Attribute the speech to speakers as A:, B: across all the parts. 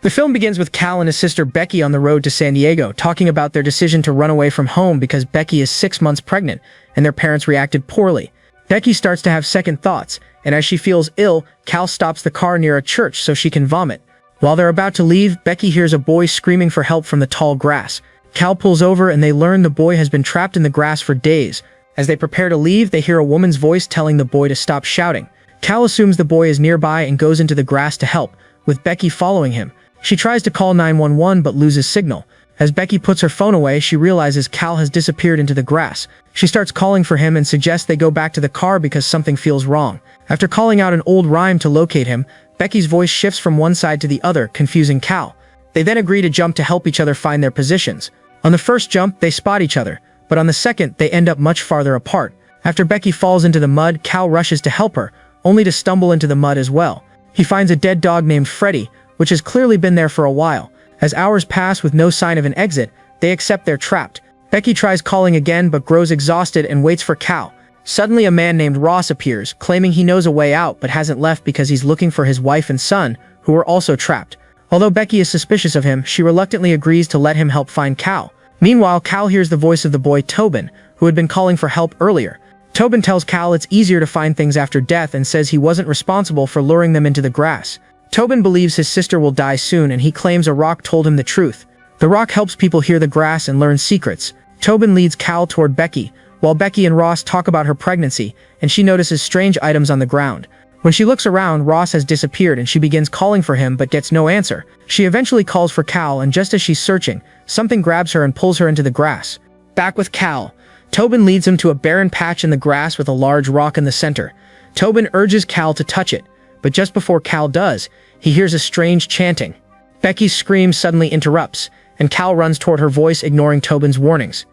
A: The film begins with Cal and his sister Becky on the road to San Diego, talking about their decision to run away from home because Becky is 6 months pregnant, and their parents reacted poorly. Becky starts to have second thoughts, and as she feels ill, Cal stops the car near a church so she can vomit. While they're about to leave, Becky hears a boy screaming for help from the tall grass. Cal pulls over and they learn the boy has been trapped in the grass for days. As they prepare to leave, they hear a woman's voice telling the boy to stop shouting. Cal assumes the boy is nearby and goes into the grass to help, with Becky following him. She tries to call 911 but loses signal. As Becky puts her phone away, she realizes Cal has disappeared into the grass. She starts calling for him and suggests they go back to the car because something feels wrong. After calling out an old rhyme to locate him, Becky's voice shifts from one side to the other, confusing Cal. They then agree to jump to help each other find their positions. On the first jump, they spot each other, but on the second, they end up much farther apart. After Becky falls into the mud, Cal rushes to help her, only to stumble into the mud as well. He finds a dead dog named Freddy, which has clearly been there for a while. As hours pass with no sign of an exit, they accept they're trapped. Becky tries calling again but grows exhausted and waits for Cal. Suddenly a man named Ross appears, claiming he knows a way out but hasn't left because he's looking for his wife and son, who are also trapped. Although Becky is suspicious of him, she reluctantly agrees to let him help find Cal. Meanwhile, Cal hears the voice of the boy Tobin, who had been calling for help earlier. Tobin tells Cal it's easier to find things after death and says he wasn't responsible for luring them into the grass. Tobin believes his sister will die soon and he claims a rock told him the truth. The rock helps people hear the grass and learn secrets. Tobin leads Cal toward Becky, while Becky and Ross talk about her pregnancy, and she notices strange items on the ground. When she looks around, Ross has disappeared and she begins calling for him but gets no answer. She eventually calls for Cal, and just as she's searching, something grabs her and pulls her into the grass. Back with Cal, Tobin leads him to a barren patch in the grass with a large rock in the center. Tobin urges Cal to touch it, but just before Cal does, he hears a strange chanting. Becky's scream suddenly interrupts, and Cal runs toward her voice, ignoring Tobin's warnings.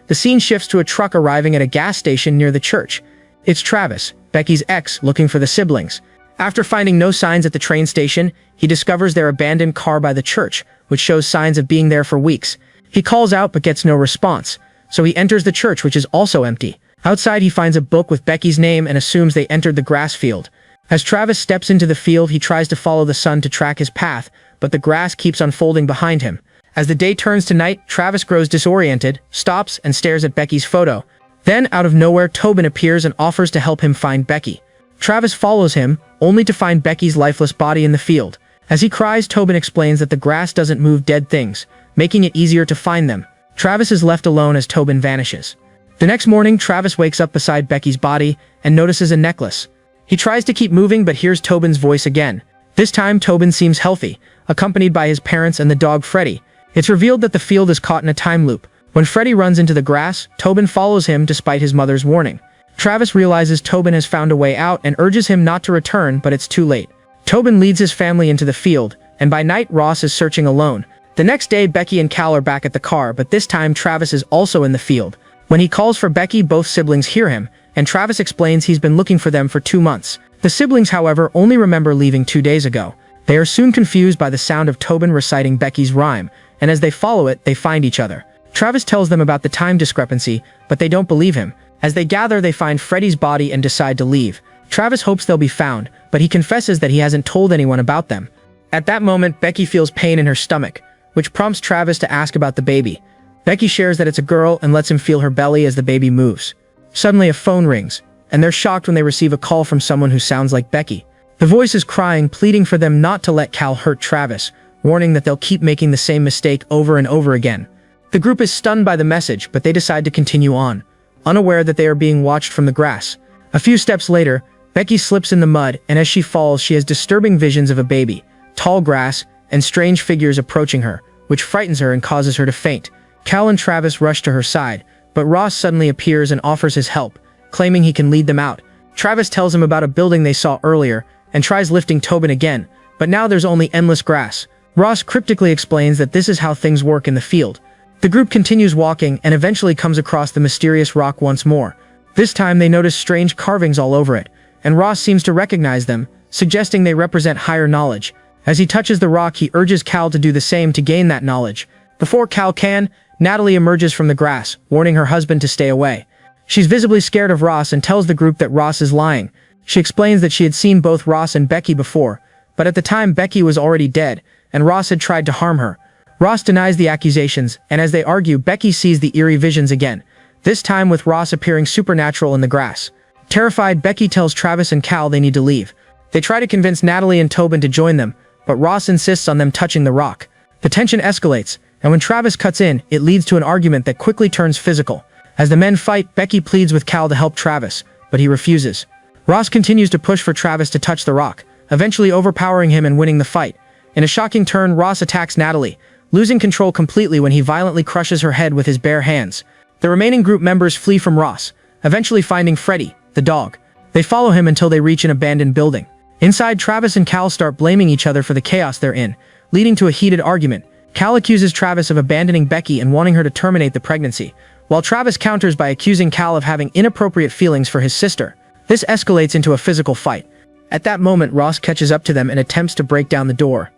A: The scene shifts to a truck arriving at a gas station near the church. It's Travis, Becky's ex, looking for the siblings. After finding no signs at the train station, he discovers their abandoned car by the church, which shows signs of being there for weeks. He calls out but gets no response, so he enters the church, which is also empty. Outside, he finds a book with Becky's name and assumes they entered the grass field. As Travis steps into the field, he tries to follow the sun to track his path, but the grass keeps unfolding behind him. As the day turns to night, Travis grows disoriented, stops, and stares at Becky's photo. Then, out of nowhere, Tobin appears and offers to help him find Becky. Travis follows him, only to find Becky's lifeless body in the field. As he cries, Tobin explains that the grass doesn't move dead things, making it easier to find them. Travis is left alone as Tobin vanishes. The next morning, Travis wakes up beside Becky's body and notices a necklace. He tries to keep moving but hears Tobin's voice again. This time, Tobin seems healthy, accompanied by his parents and the dog Freddy. It's revealed that the field is caught in a time loop. When Freddy runs into the grass, Tobin follows him despite his mother's warning. Travis realizes Tobin has found a way out and urges him not to return, but it's too late. Tobin leads his family into the field, and by night Ross is searching alone. The next day, Becky and Cal are back at the car, but this time Travis is also in the field. When he calls for Becky, both siblings hear him, and Travis explains he's been looking for them for 2 months. The siblings, however, only remember leaving 2 days ago. They are soon confused by the sound of Tobin reciting Becky's rhyme, and as they follow it, they find each other. Travis tells them about the time discrepancy, but they don't believe him. As they gather, they find Freddy's body and decide to leave. Travis hopes they'll be found, but he confesses that he hasn't told anyone about them. At that moment, Becky feels pain in her stomach, which prompts Travis to ask about the baby. Becky shares that it's a girl and lets him feel her belly as the baby moves. Suddenly a phone rings, and they're shocked when they receive a call from someone who sounds like Becky. The voice is crying, pleading for them not to let Cal hurt Travis, warning that they'll keep making the same mistake over and over again. The group is stunned by the message, but they decide to continue on, unaware that they are being watched from the grass. A few steps later, Becky slips in the mud, and as she falls, she has disturbing visions of a baby, tall grass, and strange figures approaching her, which frightens her and causes her to faint. Cal and Travis rush to her side, but Ross suddenly appears and offers his help, claiming he can lead them out. Travis tells him about a building they saw earlier, and tries lifting Tobin again, but now there's only endless grass. Ross cryptically explains that this is how things work in the field. The group continues walking and eventually comes across the mysterious rock once more. This time they notice strange carvings all over it, and Ross seems to recognize them, suggesting they represent higher knowledge. As he touches the rock, he urges Cal to do the same to gain that knowledge. Before Cal can, Natalie emerges from the grass, warning her husband to stay away. She's visibly scared of Ross and tells the group that Ross is lying. She explains that she had seen both Ross and Becky before, but at the time Becky was already dead, and Ross had tried to harm her. Ross denies the accusations, and as they argue, Becky sees the eerie visions again, this time with Ross appearing supernatural in the grass. Terrified, Becky tells Travis and Cal they need to leave. They try to convince Natalie and Tobin to join them, but Ross insists on them touching the rock. The tension escalates, and when Travis cuts in, it leads to an argument that quickly turns physical. As the men fight, Becky pleads with Cal to help Travis, but he refuses. Ross continues to push for Travis to touch the rock, eventually overpowering him and winning the fight. In a shocking turn, Ross attacks Natalie, losing control completely when he violently crushes her head with his bare hands. The remaining group members flee from Ross, eventually finding Freddy, the dog. They follow him until they reach an abandoned building. Inside, Travis and Cal start blaming each other for the chaos they're in, leading to a heated argument. Cal accuses Travis of abandoning Becky and wanting her to terminate the pregnancy, while Travis counters by accusing Cal of having inappropriate feelings for his sister. This escalates into a physical fight. At that moment, Ross catches up to them and attempts to break down the door.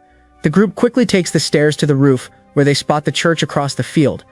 A: The group quickly takes the stairs to the roof, where they spot the church across the field.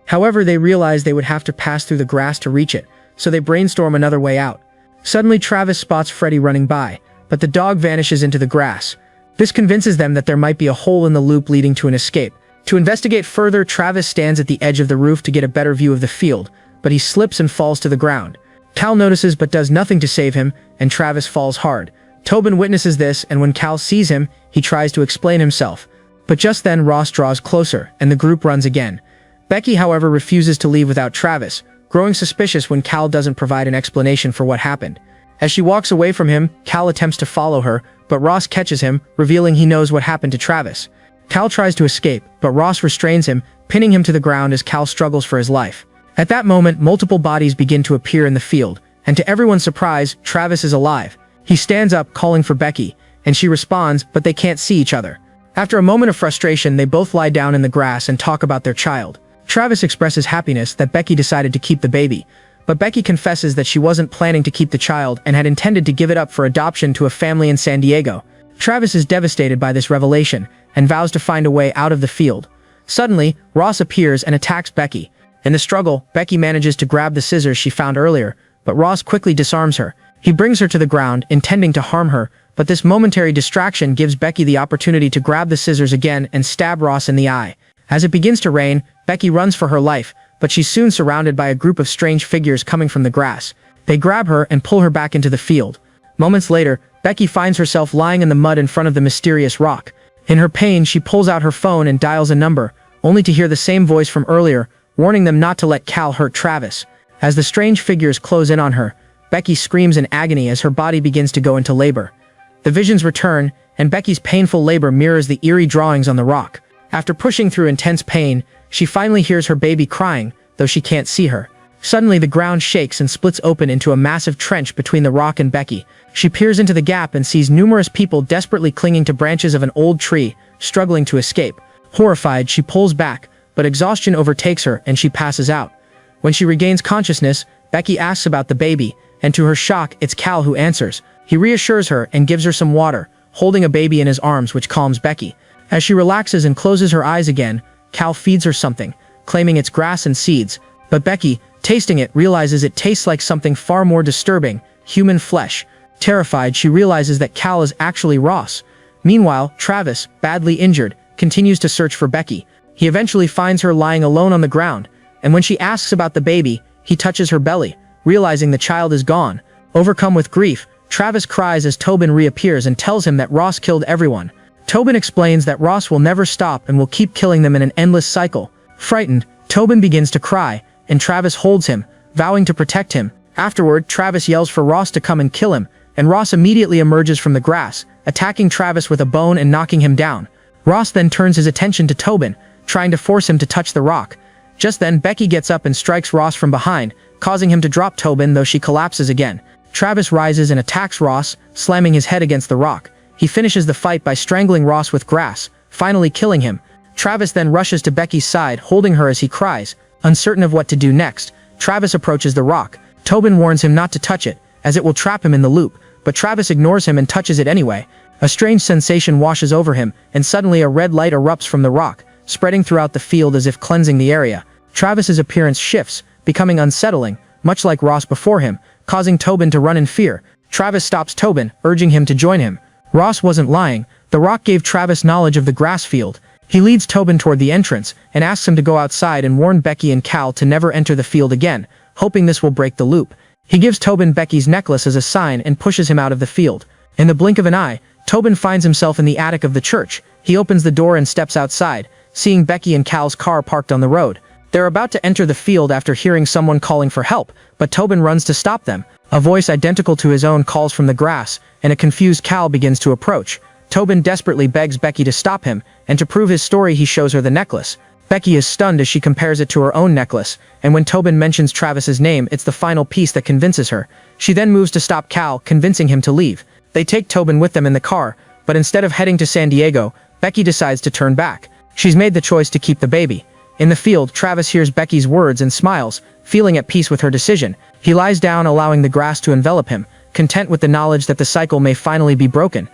A: However, they realize they would have to pass through the grass to reach it, so they brainstorm another way out. Suddenly, Travis spots Freddy running by, but the dog vanishes into the grass. This convinces them that there might be a hole in the loop leading to an escape. To investigate further, Travis stands at the edge of the roof to get a better view of the field, but he slips and falls to the ground. Cal notices but does nothing to save him, and Travis falls hard. Tobin witnesses this, and when Cal sees him, he tries to explain himself. But just then, Ross draws closer, and the group runs again. Becky, however, refuses to leave without Travis, growing suspicious when Cal doesn't provide an explanation for what happened. As she walks away from him, Cal attempts to follow her, but Ross catches him, revealing he knows what happened to Travis. Cal tries to escape, but Ross restrains him, pinning him to the ground as Cal struggles for his life. At that moment, multiple bodies begin to appear in the field, and to everyone's surprise, Travis is alive. He stands up, calling for Becky, and she responds, but they can't see each other. After a moment of frustration, they both lie down in the grass and talk about their child. Travis expresses happiness that Becky decided to keep the baby, but Becky confesses that she wasn't planning to keep the child and had intended to give it up for adoption to a family in San Diego. Travis is devastated by this revelation and vows to find a way out of the field. Suddenly, Ross appears and attacks Becky. In the struggle, Becky manages to grab the scissors she found earlier, but Ross quickly disarms her. He brings her to the ground, intending to harm her, but this momentary distraction gives Becky the opportunity to grab the scissors again and stab Ross in the eye. As it begins to rain, Becky runs for her life, but she's soon surrounded by a group of strange figures coming from the grass. They grab her and pull her back into the field. Moments later, Becky finds herself lying in the mud in front of the mysterious rock. In her pain, she pulls out her phone and dials a number, only to hear the same voice from earlier, warning them not to let Cal hurt Travis. As the strange figures close in on her, Becky screams in agony as her body begins to go into labor. The visions return, and Becky's painful labor mirrors the eerie drawings on the rock. After pushing through intense pain, she finally hears her baby crying, though she can't see her. Suddenly, the ground shakes and splits open into a massive trench between the rock and Becky. She peers into the gap and sees numerous people desperately clinging to branches of an old tree, struggling to escape. Horrified, she pulls back, but exhaustion overtakes her and she passes out. When she regains consciousness, Becky asks about the baby, and to her shock, it's Cal who answers. He reassures her and gives her some water, holding a baby in his arms, which calms Becky. As she relaxes and closes her eyes again, Cal feeds her something, claiming it's grass and seeds, but Becky, tasting it, realizes it tastes like something far more disturbing, human flesh. Terrified, she realizes that Cal is actually Ross. Meanwhile, Travis, badly injured, continues to search for Becky. He eventually finds her lying alone on the ground, and when she asks about the baby, he touches her belly, realizing the child is gone. Overcome with grief, Travis cries as Tobin reappears and tells him that Ross killed everyone. Tobin explains that Ross will never stop and will keep killing them in an endless cycle. Frightened, Tobin begins to cry, and Travis holds him, vowing to protect him. Afterward, Travis yells for Ross to come and kill him, and Ross immediately emerges from the grass, attacking Travis with a bone and knocking him down. Ross then turns his attention to Tobin, trying to force him to touch the rock. Just then, Becky gets up and strikes Ross from behind, causing him to drop Tobin, though she collapses again. Travis rises and attacks Ross, slamming his head against the rock. He finishes the fight by strangling Ross with grass, finally killing him. Travis then rushes to Becky's side, holding her as he cries. Uncertain of what to do next, Travis approaches the rock. Tobin warns him not to touch it, as it will trap him in the loop, but Travis ignores him and touches it anyway. A strange sensation washes over him, and suddenly a red light erupts from the rock, spreading throughout the field as if cleansing the area. Travis's appearance shifts, becoming unsettling, much like Ross before him, causing Tobin to run in fear. Travis stops Tobin, urging him to join him. Ross wasn't lying. The rock gave Travis knowledge of the grass field. He leads Tobin toward the entrance and asks him to go outside and warn Becky and Cal to never enter the field again, hoping this will break the loop. He gives Tobin Becky's necklace as a sign and pushes him out of the field. In the blink of an eye, Tobin finds himself in the attic of the church. He opens the door and steps outside, seeing Becky and Cal's car parked on the road. They're about to enter the field after hearing someone calling for help, but Tobin runs to stop them. A voice identical to his own calls from the grass, and a confused Cal begins to approach. Tobin desperately begs Becky to stop him, and to prove his story he shows her the necklace. Becky is stunned as she compares it to her own necklace, and when Tobin mentions Travis's name, it's the final piece that convinces her. She then moves to stop Cal, convincing him to leave. They take Tobin with them in the car, but instead of heading to San Diego, Becky decides to turn back. She's made the choice to keep the baby. In the field, Travis hears Becky's words and smiles, feeling at peace with her decision. He lies down, allowing the grass to envelop him, content with the knowledge that the cycle may finally be broken.